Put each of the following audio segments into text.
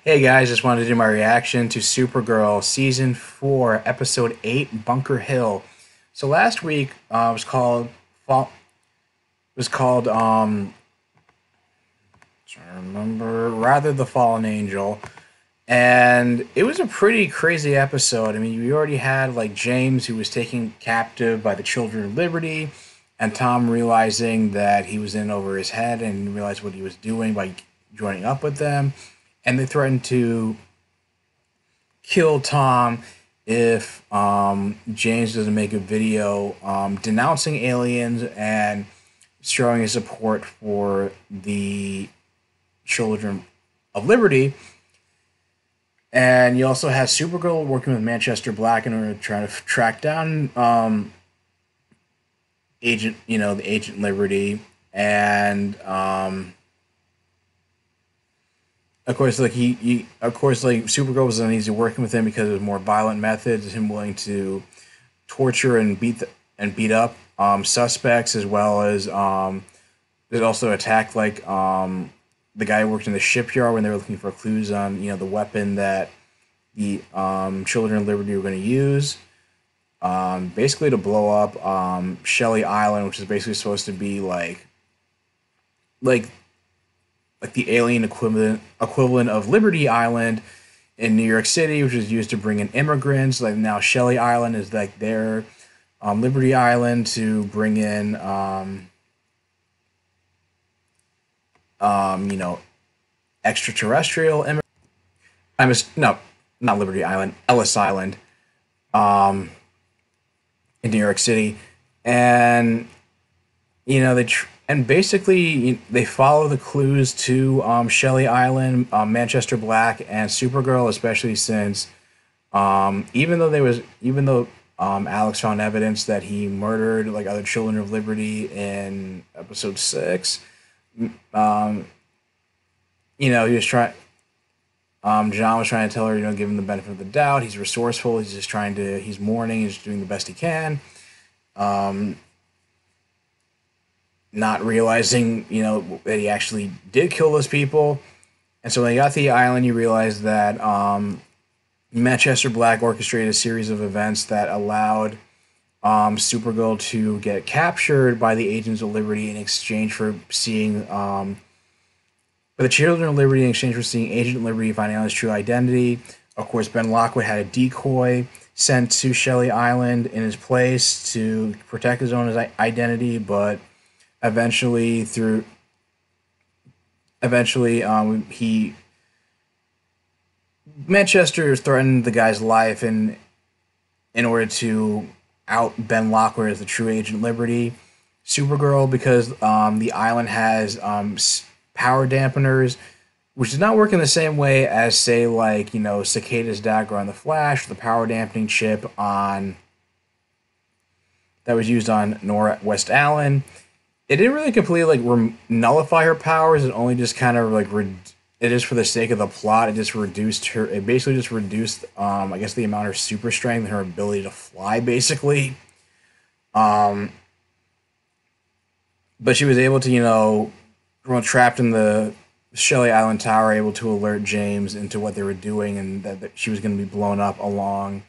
Hey guys, just wanted to do my reaction to Supergirl Season 4, Episode 8, Bunker Hill. So last week Fall was called trying to remember Rather the Fallen Angel. And it was a pretty crazy episode. I mean, we already had like James who was taken captive by the Children of Liberty, and Tom realizing that he was in over his head and realized what he was doing by joining up with them. And they threatened to kill Tom if James doesn't make a video denouncing aliens and showing his support for the Children of Liberty. And you also have Supergirl working with Manchester Black in order to try to track down the Agent Liberty, and of course, Supergirl was uneasy working with him because of more violent methods, him willing to torture and beat up suspects, as well as it also attacked the guy who worked in the shipyard when they were looking for clues on the weapon that the Children of Liberty were going to use, basically to blow up Shelley Island, which is basically supposed to be like the alien equivalent of Liberty Island in New York City, which is used to bring in immigrants. Like now, Shelley Island is like their Liberty Island to bring in extraterrestrial immigrants. No, not Liberty Island, Ellis Island, in New York City, and basically they follow the clues to Shelley Island, Manchester Black, and Supergirl, especially since even though Alex found evidence that he murdered like other Children of Liberty in episode 6. He was trying. John was trying to tell her, give him the benefit of the doubt. He's resourceful. He's mourning. He's doing the best he can. Not realizing, that he actually did kill those people. And so when they got to the island, you realize that Manchester Black orchestrated a series of events that allowed Supergirl to get captured by the Agents of Liberty in exchange for seeing for the Children of Liberty in exchange for seeing Agent Liberty finding out his true identity. Of course, Ben Lockwood had a decoy sent to Shelley Island in his place to protect his own identity, but eventually Manchester threatened the guy's life in order to out Ben Lockwood as the true Agent Liberty. Supergirl, because the island has power dampeners, which does not work in the same way as, say, Cicada's dagger on the Flash, the power dampening chip on that was used on Nora West Allen. It didn't really completely nullify her powers. It only just kind of it is for the sake of the plot. It just reduced her. It basically just reduced, I guess, the amount of super strength and her ability to fly, basically. But she was able to, when trapped in the Shelley Island Tower, able to alert James into what they were doing and that she was going to be blown up along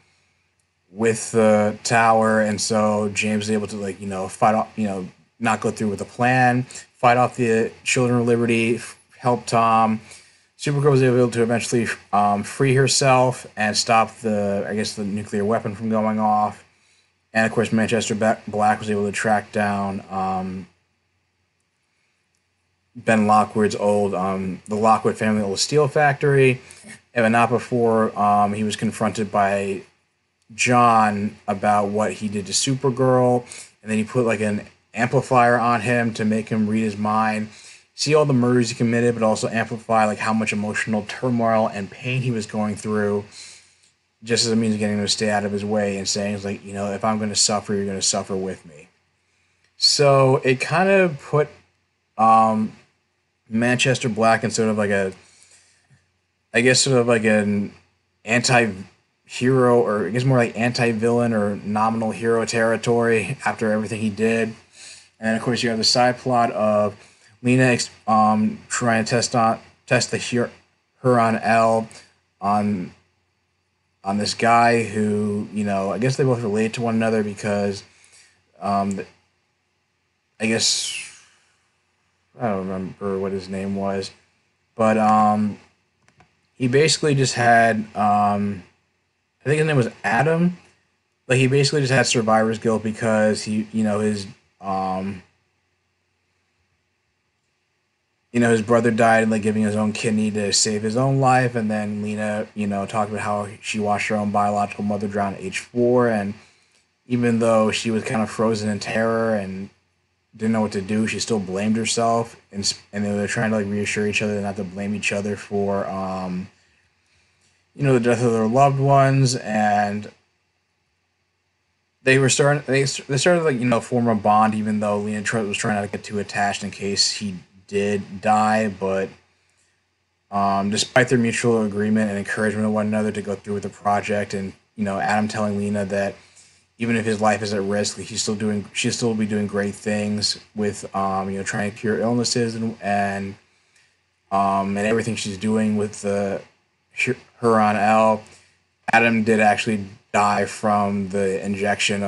with the tower. And so James was able to fight off, not go through with the plan, fight off the Children of Liberty, help Tom. Supergirl was able to eventually free herself and stop the nuclear weapon from going off. And of course, Manchester Black was able to track down Ben Lockwood's the Lockwood family old steel factory. And not before he was confronted by John about what he did to Supergirl. And then he put an amplifier on him to make him read his mind, see all the murders he committed, but also amplify how much emotional turmoil and pain he was going through, just as a means of getting him to stay out of his way and saying, if I'm going to suffer, you're going to suffer with me. So it kind of put Manchester Black in sort of an anti-hero, or I guess more like anti-villain or nominal hero territory after everything he did. And of course, you have the side plot of Lena trying to test the her on L on this guy who, I guess they both relate to one another because I guess I don't remember what his name was, but he basically just had I think his name was Adam. Like, he basically just had survivor's guilt because his brother died, like, giving his own kidney to save his own life, and then Lena, talked about how she watched her own biological mother drown at age 4, and even though she was kind of frozen in terror and didn't know what to do, she still blamed herself, and they were trying to, like, reassure each other not to blame each other for, the death of their loved ones, and they started like, form a bond, even though Lena was trying not to get too attached in case he did die, but despite their mutual agreement and encouragement of one another to go through with the project, and Adam telling Lena that even if his life is at risk, she'll still be doing great things with trying to cure illnesses and everything she's doing with the her on L. Adam did actually die from the injection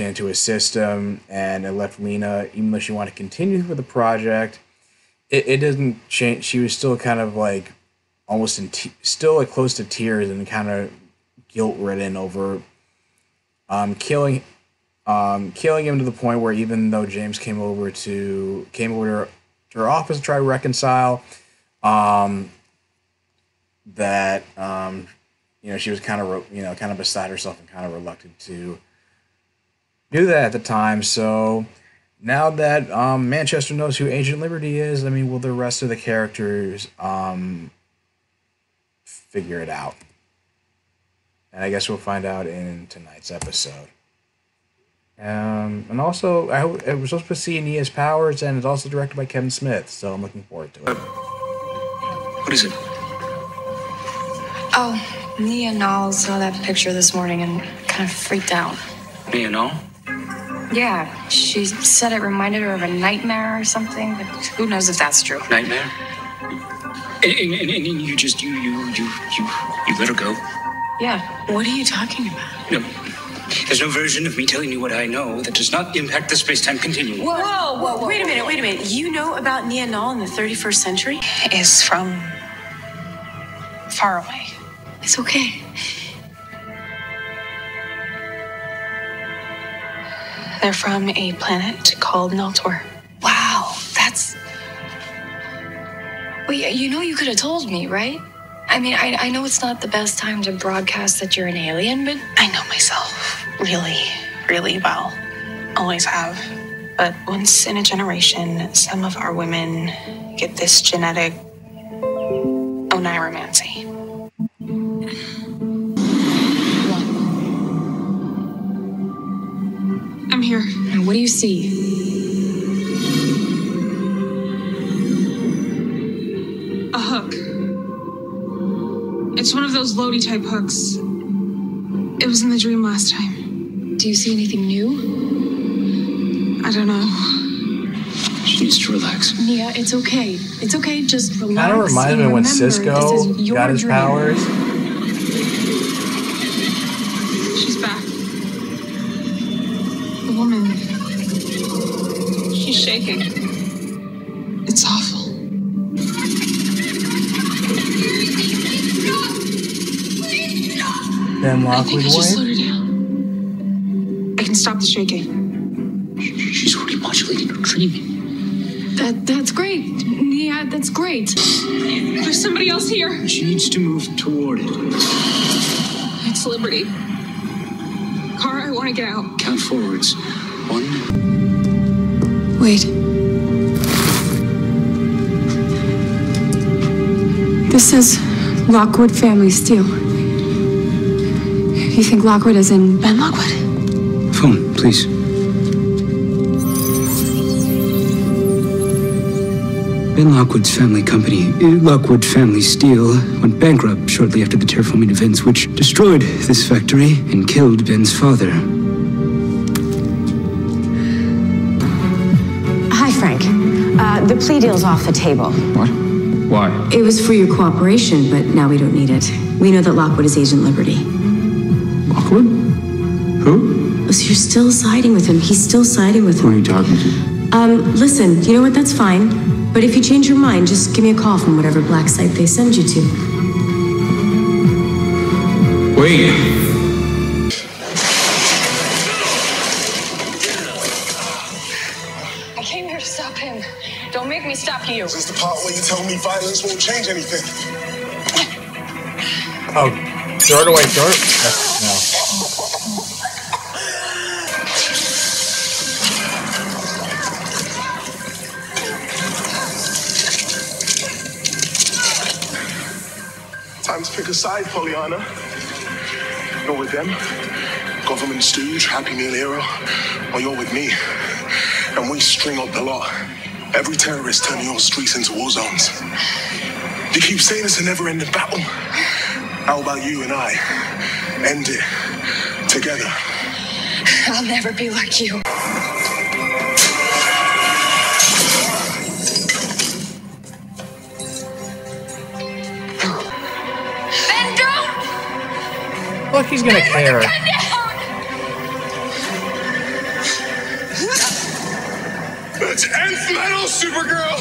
into his system, and it left Lena, even though she wanted to continue with the project, it doesn't change. She was still kind of like almost still like close to tears and kind of guilt ridden over killing him, to the point where even though James came over to her office to try to reconcile, she was kind of beside herself and kind of reluctant to do that at the time. So now that Manchester knows who Agent Liberty is, will the rest of the characters figure it out? And I guess we'll find out in tonight's episode. And also, we're supposed to see Nia's powers, and it's also directed by Kevin Smith, so I'm looking forward to it. What is it? Oh, Nia Nall saw that picture this morning and kind of freaked out. Nia Nall? Yeah, she said it reminded her of a nightmare or something, but who knows if that's true. Nightmare? And you just, you let her go? Yeah. What are you talking about? No. There's no version of me telling you what I know that does not impact the space-time continuum. Whoa. Wait a minute. You know about Nia Nall in the 31st century? Is from far away. It's okay. They're from a planet called Naltor. Wow, that's... Well, you could have told me, right? I know it's not the best time to broadcast that you're an alien, but... I know myself really, really well. Always have. But once in a generation, some of our women get this genetic oniromancy. I'm here. And what do you see? A hook. It's one of those Lodi type hooks. It was in the dream last time. Do you see anything new? I don't know. She needs to relax. Nia, it's okay. It's okay, just relax. Kind of reminds me when Cisco got his powers. She's back. The woman. She's shaking. It's awful. Ben I think I Lockwood just slowed way. her down. I can stop the shaking. She's already modulating her dreaming. That's great. Nia, that's great. There's somebody else here. She needs to move toward it. It's Liberty. Kara, I want to get out. Count forwards. 1. Wait. This says Lockwood Family Steel. You think Lockwood is in Ben Lockwood? Phone, please. Ben Lockwood's family company, Lockwood Family Steel, went bankrupt shortly after the terraforming events which destroyed this factory and killed Ben's father. Hi, Frank. The plea deal's off the table. What? Why? It was for your cooperation, but now we don't need it. We know that Lockwood is Agent Liberty. Lockwood? Who? So you're still siding with him. He's still siding with him. Who are you talking to? Listen, you know what? That's fine. But if you change your mind, just give me a call from whatever black site they send you to. Wait. I came here to stop him. Don't make me stop you. This is the part where you tell me violence won't change anything. Oh, throw it away, throw it. No. Time to pick a side, Pollyanna. You're with them, government stooge, Happy Meal hero, or you're with me, and we string up the lot. Every terrorist turning your streets into war zones. You keep saying it's a never-ending battle. How about you and I end it together? I'll never be like you. Ben, don't! Look, he's gonna care. That's nth metal, Supergirl!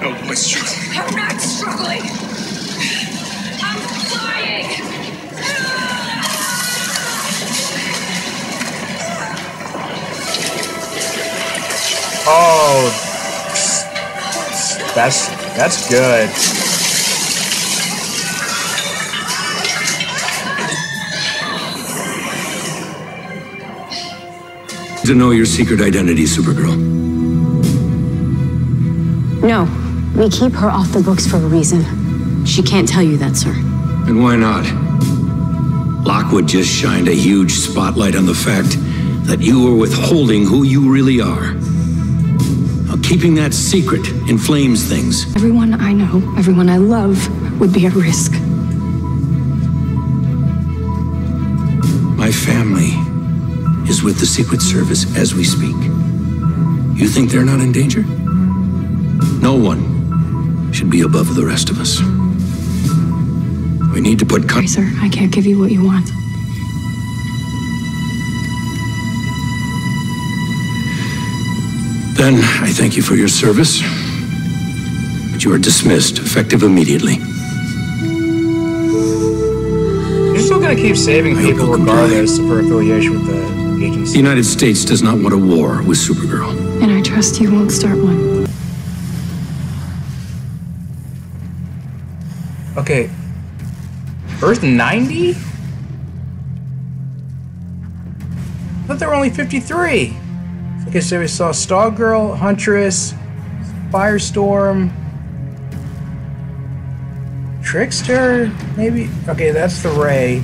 No, let's struggle. I'm not struggling. I'm flying. Oh, that's good. To know your secret identity, Supergirl. No, we keep her off the books for a reason. She can't tell you that, sir. And why not? Lockwood just shined a huge spotlight on the fact that you are withholding who you really are. Now, keeping that secret inflames things. Everyone I know, everyone I love, would be at risk. My family is with the Secret Service as we speak. You think they're not in danger? No one should be above the rest of us. We need to put... Sorry, sir, I can't give you what you want. Then I thank you for your service, but you are dismissed, effective immediately. You're still gonna keep saving people regardless of her affiliation with the agency. The United States does not want a war with Supergirl. And I trust you won't start one. Okay. Earth 90? I thought there were only 53. Okay, so we saw Stargirl, Huntress, Firestorm, Trickster, maybe? Okay, that's the Ray.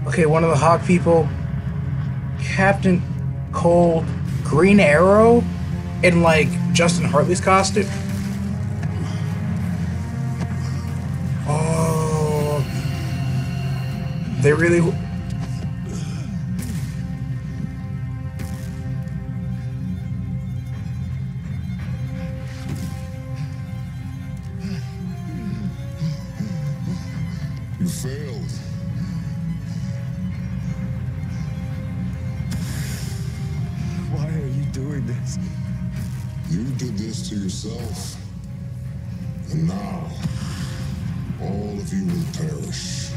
Okay, one of the Hawk people, Captain Cold, Green Arrow, in like Justin Hartley's costume. Oh, they really. You failed. Why are you doing this? You did this to yourself. And now, all of you will perish.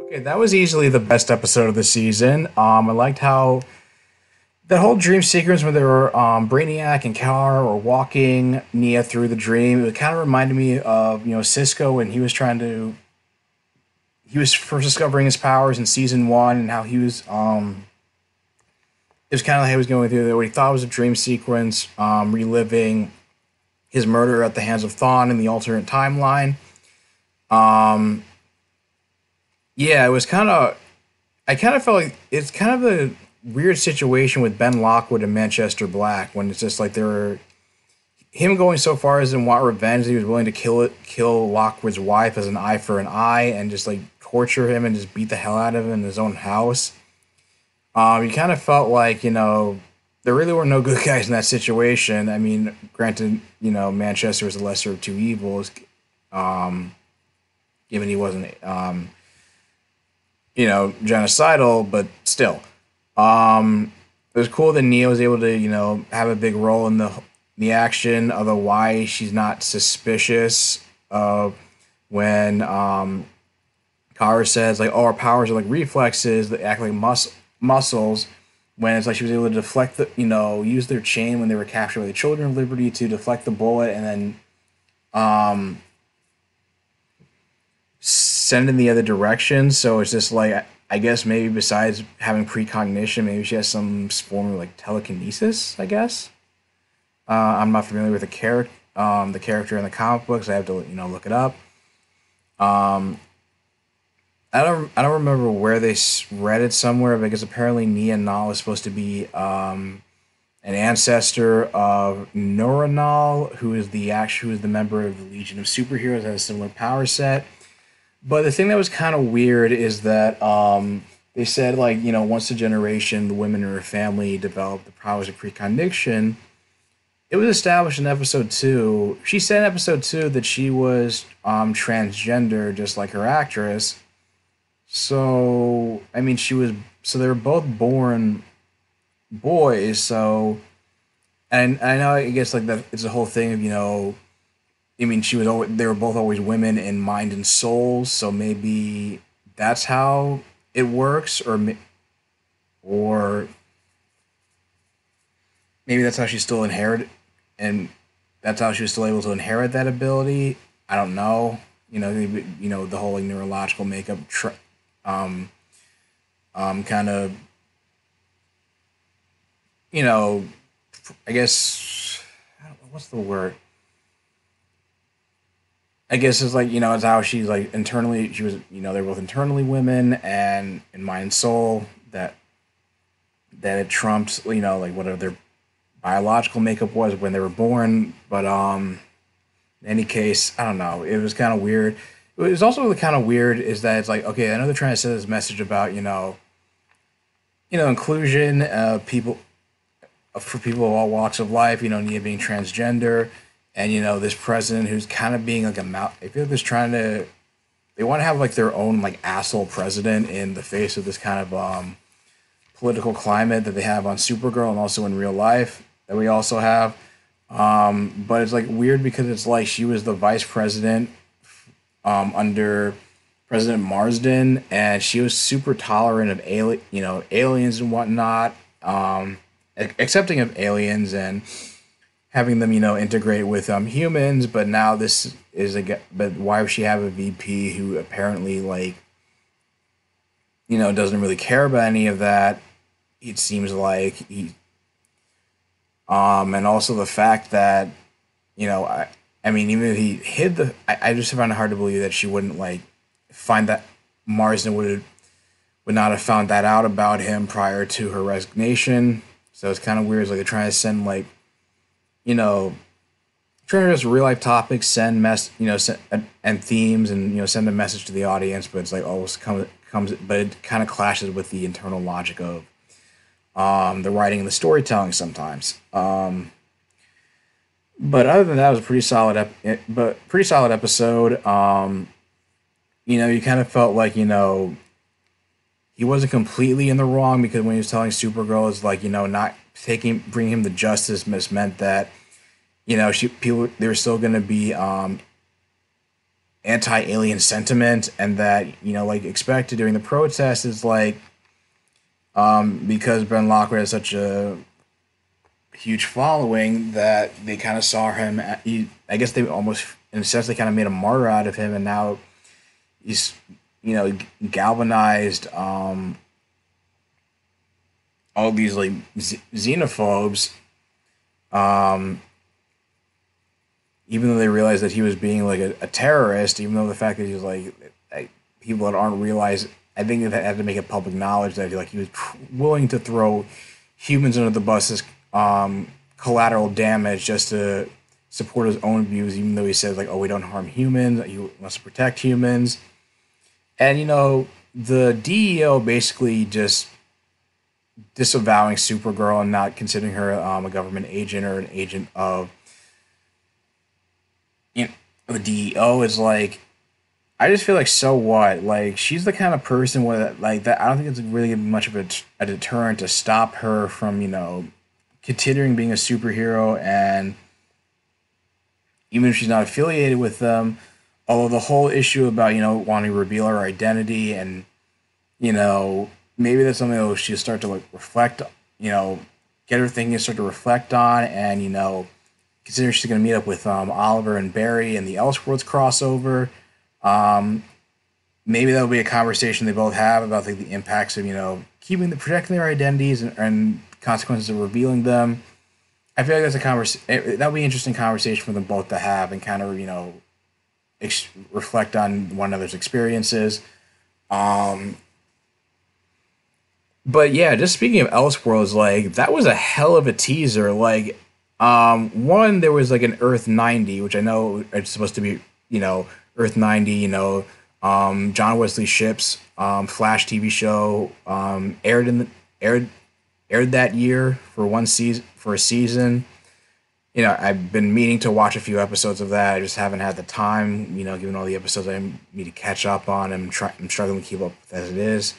Okay, that was easily the best episode of the season. I liked how that whole dream sequence where they were Brainiac and Kara were walking Nia through the dream. It kind of reminded me of Cisco when he was first discovering his powers in season 1 and how he was it was kind of like he was going through what he thought was a dream sequence, reliving his murder at the hands of Thawne in the alternate timeline. Yeah, it was I kind of felt like it's kind of a weird situation with Ben Lockwood and Manchester Black when it's just like him going so far as in want revenge, he was willing to kill Lockwood's wife as an eye for an eye, and just like torture him and just beat the hell out of him in his own house. You kind of felt like, there really were no good guys in that situation. I mean, granted, Manchester was the lesser of two evils, given he wasn't, genocidal, but still. It was cool that Nia was able to, have a big role in the action, although why she's not suspicious of when Kara says, like, oh, our powers are like reflexes that act like muscles, when it's like she was able to deflect use their chain when they were captured by the Children of Liberty to deflect the bullet and then send in the other direction. So it's just like, I guess maybe besides having precognition, maybe she has some form of like telekinesis, I guess. I'm not familiar with the character in the comic books. I have to look it up. I don't remember where they read it somewhere, because apparently Nia Nal is supposed to be an ancestor of Noranal, who is the member of the Legion of Superheroes, has a similar power set. But the thing that was kind of weird is that they said, like, once a generation, the women in her family developed the powers of precognition. It was established in episode 2. She said in episode 2 that she was transgender, just like her actress. So, I mean, so they were both born boys, so, and I know, I guess, like, that it's a whole thing of, I mean, they were both always women in mind and soul, so maybe that's how it works, or maybe that's how she still inherited, and that's how she was still able to inherit that ability. I don't know. The whole like neurological makeup, kind of, I guess, what's the word? I guess it's like, it's how she's like internally, she was, they're both internally women, and in mind and soul, that it trumps, like whatever their biological makeup was when they were born. But in any case, I don't know. It was kind of weird. It was also really kind of weird is that it's like, okay, I know they're trying to send this message about, inclusion, people, for people of all walks of life, Nia being transgender, and, this president who's kind of being like I feel like they want to have like their own like asshole president in the face of this kind of political climate that they have on Supergirl and also in real life that we also have. But it's like weird because it's like she was the vice president under President Marsden, and she was super tolerant of aliens and whatnot, accepting of aliens and having them, integrate with humans. But now this is but why would she have a VP who apparently like, doesn't really care about any of that? It seems like and also the fact that, I mean, even if he hid I just find it hard to believe that she wouldn't like find that Marsden would not have found that out about him prior to her resignation. So it's kind of weird. It's like they're trying to send like, trying to just real life topics, and themes, and send a message to the audience. But it's like always comes, but it kind of clashes with the internal logic of the writing and the storytelling sometimes. But other than that, it was a pretty solid episode. You kind of felt like, he wasn't completely in the wrong, because when he was telling Supergirl, it's like, not bringing him to justice meant that, they were still going to be anti-alien sentiment, and that, like expected during the protest, is like, because Ben Lockwood has such a huge following that they kind of saw him. I guess they almost, in a sense, they kind of made a martyr out of him, and now he's, galvanized all these like xenophobes. Even though they realized that he was being like a terrorist, even though the fact that he was like people that aren't realized, I think they had to make it public knowledge that he was willing to throw humans under the bus as collateral damage just to support his own views, even though he says like, "Oh, we don't harm humans. He wants to protect humans." And the DEO basically just disavowing Supergirl and not considering her a government agent or an agent of the DEO is like, I just feel like, so what? Like, she's the kind of person where like that. I don't think it's really much of a deterrent to stop her from continuing being a superhero, and even if she's not affiliated with them. Although the whole issue about wanting to reveal her identity, and maybe that's something that she'll start to like reflect, get her thinking and start to reflect on, and considering she's going to meet up with Oliver and Barry in the Elseworlds crossover. Maybe that'll be a conversation they both have about like the impacts of protecting their identities and consequences of revealing them. I feel like that's a that'll be an interesting conversation for them both to have and kind of reflect on one another's experiences. But yeah, just speaking of Elseworlds, like that was a hell of a teaser. Like, one, there was like an Earth 90, which I know it's supposed to be Earth 90. John Wesley Shipp's Flash TV show aired that year for a season. I've been meaning to watch a few episodes of that. I just haven't had the time, given all the episodes I need to catch up on. I'm struggling to keep up as it is,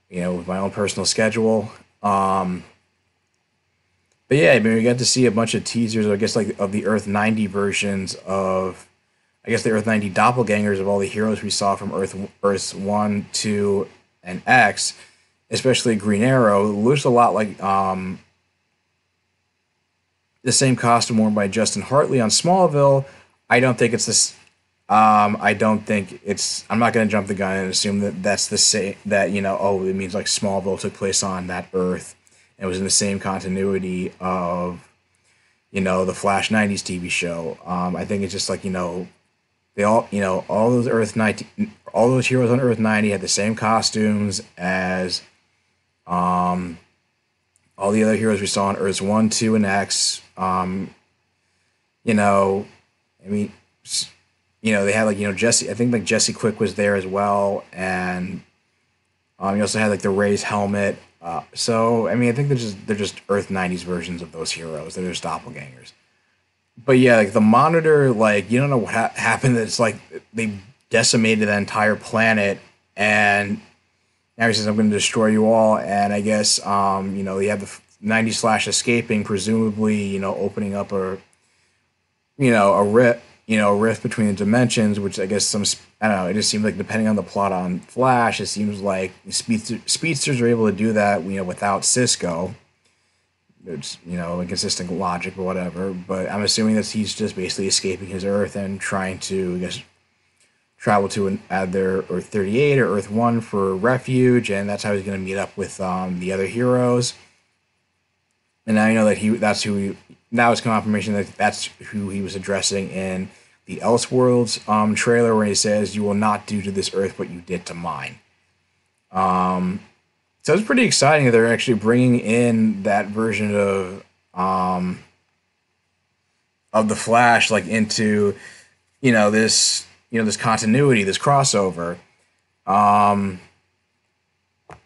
with my own personal schedule. But yeah, I mean, we got to see a bunch of teasers, I guess, like of the Earth 90 versions of, I guess, the Earth 90 doppelgangers of all the heroes we saw from Earths 1, 2, and X, especially Green Arrow. It looks a lot like the same costume worn by Justin Hartley on Smallville. I don't think it's this. I don't think it's. I'm not going to jump the gun and assume that that's the same. That it means like Smallville took place on that Earth. It was in the same continuity of, the Flash '90s TV show. I think it's just like they all all those Earth 90, all those heroes on Earth 90 had the same costumes as all the other heroes we saw on Earths 1, 2, and X. They had like Jesse. I think like Jesse Quick was there as well, and you also had like the Ray's helmet. So I mean, I think they're just Earth 90s versions of those heroes. They're just doppelgangers. But yeah, like the Monitor, like you don't know what happened. It's like they decimated the entire planet, and now he says, "I'm going to destroy you all." And I guess they have the 90 Slash escaping, presumably opening up a rift between the dimensions, which I guess I don't know. It just seems like depending on the plot on Flash, it seems like speedsters are able to do that without Cisco. It's inconsistent logic or whatever, but I'm assuming that he's just basically escaping his Earth and trying to, I guess, travel to either Earth 38 or Earth 1 for refuge, and that's how he's going to meet up with the other heroes. And now now it's confirmation that that's who he was addressing in the Elseworlds trailer, where he says, "You will not do to this Earth what you did to mine." So it's pretty exciting that they're actually bringing in that version of the Flash, like into this this continuity, this crossover.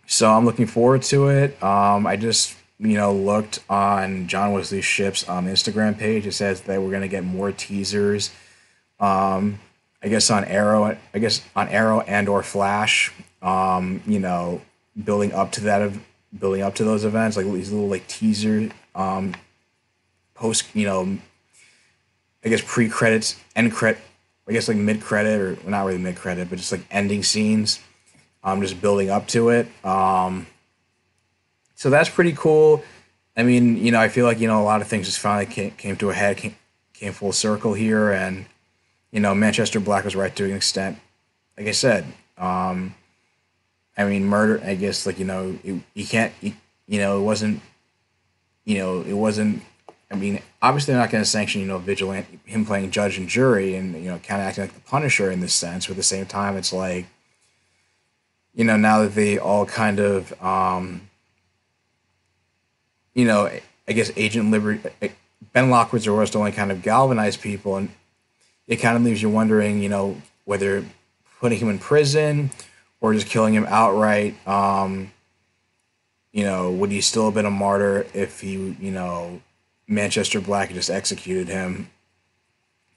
So I'm looking forward to it. I just looked on John Wesley Shipp's Instagram page. It says that we're gonna get more teasers. I guess on Arrow and or Flash. Building up to those events, like these little like teaser post, I guess pre-credits, end credit, I guess like mid-credit, or not really mid-credit, but just like ending scenes, just building up to it. So that's pretty cool. I mean, I feel like a lot of things just finally came to a head, came full circle here, and Manchester Black was right to an extent. Like I said, I mean, murder, I guess, like, you can't, it wasn't, I mean, obviously they're not going to sanction, him playing judge and jury and, kind of acting like the Punisher in this sense, but at the same time, it's like, now that they all kind of, I guess Agent Liberty, Ben Lockwood's arrest only kind of galvanized people, and it kind of leaves you wondering, whether putting him in prison or just killing him outright. Would he still have been a martyr if he, Manchester Black had just executed him?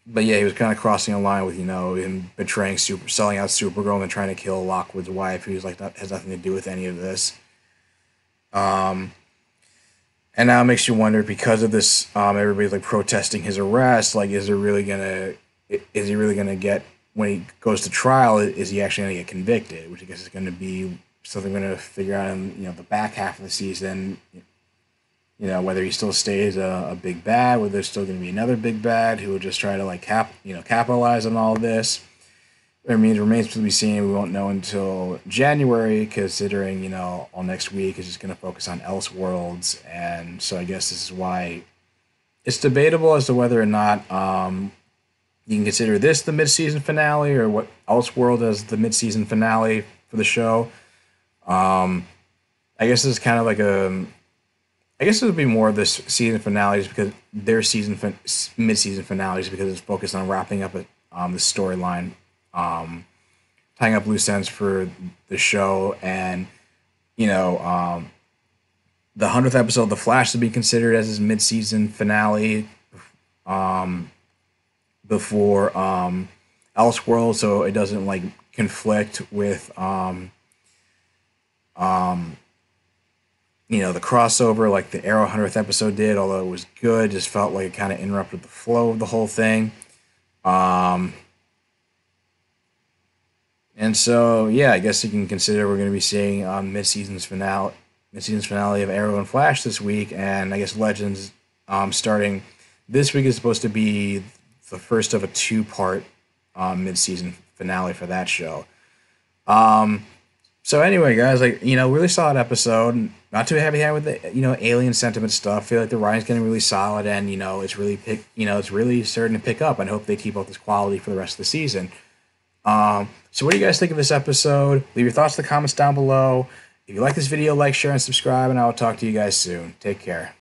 But yeah, he was kind of crossing a line with, him betraying selling out Supergirl and then trying to kill Lockwood's wife, who's like, that has nothing to do with any of this. And now it makes you wonder, because of this, everybody's like protesting his arrest. Like, is he really gonna get, when he goes to trial, is he actually gonna get convicted? Which I guess is gonna be something we're gonna figure out in the back half of the season. Whether he still stays a big bad, whether there's still gonna be another big bad who will just try to like capitalize on all this. I mean, it remains to be seen. We won't know until January, considering, all next week is just going to focus on Elseworlds. And so I guess this is why it's debatable as to whether or not you can consider this the mid-season finale, or what Elseworld as the mid-season finale for the show. I guess this is kind of like I guess it would be more of this season finales, because their mid-season finales, because it's focused on wrapping up the storyline. Tying up loose ends for the show, and the 100th episode of The Flash to be considered as his mid-season finale before Elseworld, so it doesn't like conflict with the crossover like the Arrow 100th episode did. Although it was good, just felt like it kind of interrupted the flow of the whole thing. And so, yeah, I guess you can consider we're going to be seeing mid-season finale of Arrow and Flash this week, and I guess Legends starting this week is supposed to be the first of a 2-part mid-season finale for that show. So anyway, guys, really solid episode. Not too heavy with the alien sentiment stuff. I feel like the writing's getting really solid, and it's really it's really starting to pick up. And I hope they keep up this quality for the rest of the season. So what do you guys think of this episode? Leave your thoughts in the comments down below. If you like this video, like, share, and subscribe, and I will talk to you guys soon. Take care.